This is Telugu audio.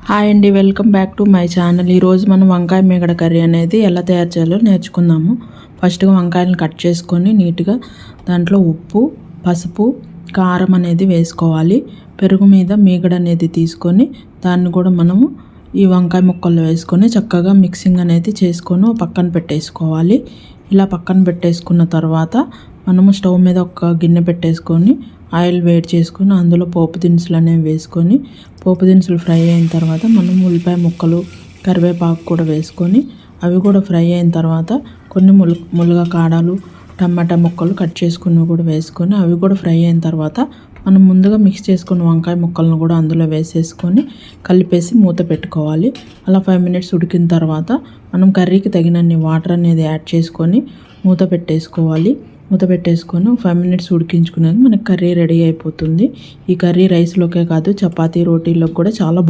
హాయ్ అండి, welcome back to my channel. ఈరోజు మనం వంకాయ మీగడ కర్రీ అనేది ఎలా తయారు చేయాలో నేర్చుకుందాము. ఫస్ట్గా వంకాయలను కట్ చేసుకొని నీట్గా దాంట్లో ఉప్పు, పసుపు, కారం అనేది వేసుకోవాలి. పెరుగు మీద మీగడ అనేది తీసుకొని దాన్ని కూడా మనము ఈ వంకాయ ముక్కల్లో వేసుకొని చక్కగా మిక్సింగ్ అనేది చేసుకొని పక్కన పెట్టేసుకోవాలి. ఇలా పక్కన పెట్టేసుకున్న తర్వాత మనము స్టవ్ మీద ఒక గిన్నె పెట్టేసుకొని ఆయిల్ వేడి చేసుకొని అందులో పోపు దినుసులు అనేవి వేసుకొని పోపు దినుసులు ఫ్రై అయిన తర్వాత మనం ఉల్లిపాయ ముక్కలు, కరివేపాకు కూడా వేసుకొని అవి కూడా ఫ్రై అయిన తర్వాత కొన్ని ములగ కాడలు, టమాటా ముక్కలు కట్ చేసుకుని కూడా వేసుకొని అవి కూడా ఫ్రై అయిన తర్వాత మనం ముందుగా మిక్స్ చేసుకున్న వంకాయ ముక్కలను కూడా అందులో వేసేసుకొని కలిపేసి మూత పెట్టుకోవాలి. అలా 5 మినిట్స్ ఉడికిన తర్వాత మనం కర్రీకి తగినన్ని వాటర్ అనేది యాడ్ చేసుకొని మూత పెట్టేసుకోవాలి. మూత పెట్టేసుకొని 5 మినిట్స్ ఉడికించుకునేది మనకి కర్రీ రెడీ అయిపోతుంది. ఈ కర్రీ రైస్లోకే కాదు చపాతీ, రోటీలోకి కూడా చాలా